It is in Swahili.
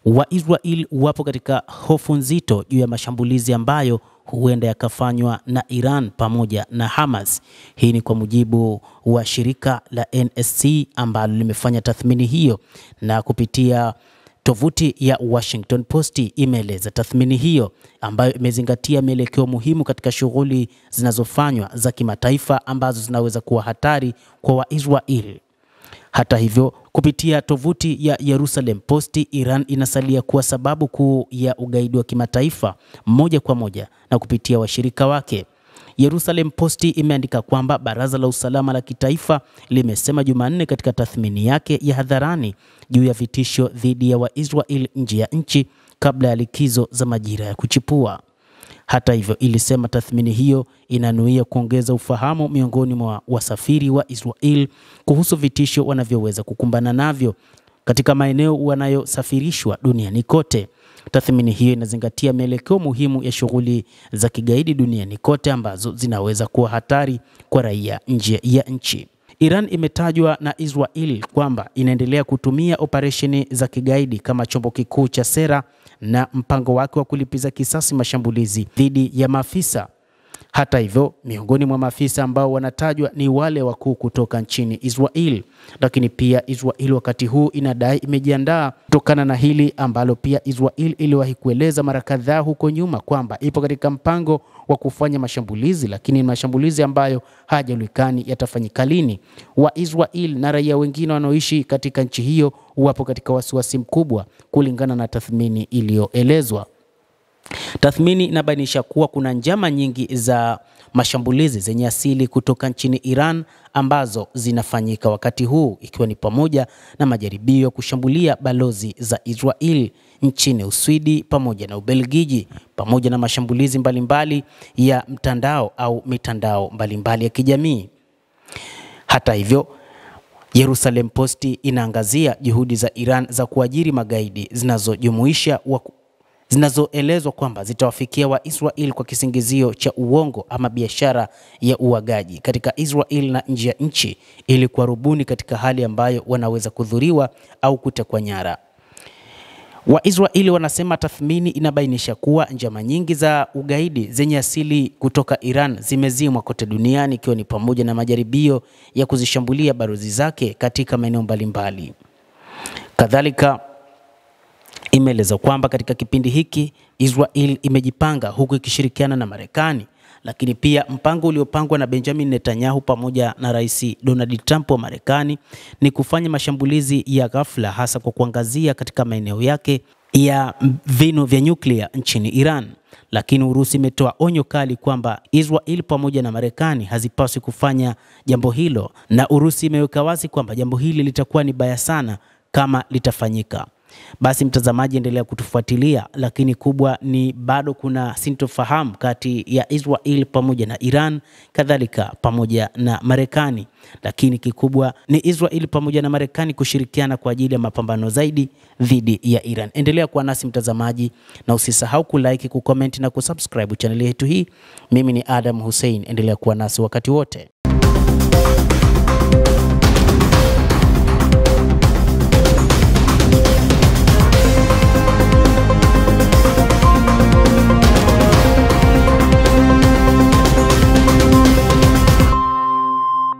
wa Israel wapo katika hofu nzito juu ya mashambulizi ambayo huenda yakafanywa na Iran pamoja na Hamas. Hii ni kwa mujibu wa shirika la NSC ambalo limefanya tathmini hiyo, na kupitia tovuti ya Washington Post imeeleza tathmini hiyo ambayo imezingatia mielekeo muhimu katika shughuli zinazofanywa za kimataifa ambazo zinaweza kuwa hatari kwa Waisraeli. Hata hivyo, kupitia tovuti ya Jerusalem Post, Iran inasalia kuwa sababu kuu ya ugaidi wa kimataifa moja kwa moja na kupitia washirika wake. Jerusalem Post imeandika kwamba Baraza la Usalama la Kitaifa limesema Jumanne katika tathmini yake ya hadharani juu ya vitisho dhidi ya Waisraeli nje ya nchi kabla ya likizo za majira ya kuchipua. Hata hivyo, ilisema tathmini hiyo inanuia kuongeza ufahamu miongoni mwa wasafiri wa Israel kuhusu vitisho wanavyoweza kukumbana navyo katika maeneo wanayosafirishwa duniani kote. Tathmini hiyo inazingatia mielekeo muhimu ya shughuli za kigaidi duniani kote ambazo zinaweza kuwa hatari kwa raia nje ya nchi. Iran imetajwa na Israel kwamba inaendelea kutumia operesheni za kigaidi kama chombo kikuu cha sera na mpango wake wa kulipiza kisasi mashambulizi dhidi ya maafisa. Hata hivyo, miongoni mwa maafisa ambao wanatajwa ni wale wakuu kutoka nchini Israel. Lakini pia Israel wakati huu inadai imejiandaa kutokana na hili ambalo pia Israel iliwahi kueleza mara kadhaa huko nyuma kwamba ipo katika mpango wa kufanya mashambulizi, lakini mashambulizi ambayo hayajulikani yatafanyika lini. Waisrael na raia wengine wanaoishi katika nchi hiyo wapo katika wasiwasi mkubwa kulingana na tathmini iliyoelezwa. Tathmini inabainisha kuwa kuna njama nyingi za mashambulizi zenye asili kutoka nchini Iran ambazo zinafanyika wakati huu, ikiwa ni pamoja na majaribio ya kushambulia balozi za Israel nchini Uswidi pamoja na Ubelgiji, pamoja na mashambulizi mbalimbali ya mtandao au mitandao mbalimbali ya kijamii. Hata hivyo, Jerusalem Post inaangazia juhudi za Iran za kuajiri magaidi zinazoelezwa kwamba zitawafikia Waisrael kwa kisingizio cha uongo ama biashara ya uagaji katika Israel na nje ya nchi ili kuwarubuni katika hali ambayo wanaweza kudhuriwa au kutekwa nyara. Waisraeli wanasema tathmini inabainisha kuwa njama nyingi za ugaidi zenye asili kutoka Iran zimezimwa kote duniani, ikiwa ni pamoja na majaribio ya kuzishambulia balozi zake katika maeneo mbalimbali. Kadhalika, imeeleza kwamba katika kipindi hiki Israel imejipanga huku ikishirikiana na Marekani, lakini pia mpango uliopangwa na Benjamin Netanyahu pamoja na Rais Donald Trump wa Marekani ni kufanya mashambulizi ya ghafla, hasa kwa kuangazia katika maeneo yake ya vinu vya nyuklia nchini Iran. Lakini Urusi imetoa onyo kali kwamba Israel pamoja na Marekani hazipaswi kufanya jambo hilo, na Urusi imeweka wazi kwamba jambo hili litakuwa ni baya sana kama litafanyika. Basi mtazamaji, endelea kutufuatilia, lakini kubwa ni bado kuna sintofahamu kati ya Israel pamoja na Iran, kadhalika pamoja na Marekani. Lakini kikubwa ni Israel pamoja na Marekani kushirikiana kwa ajili ya mapambano zaidi dhidi ya Iran. Endelea kuwa nasi mtazamaji, na usisahau kulike, kucomment na kusubscribe channel yetu hii. Mimi ni Adam Hussein, endelea kuwa nasi wakati wote.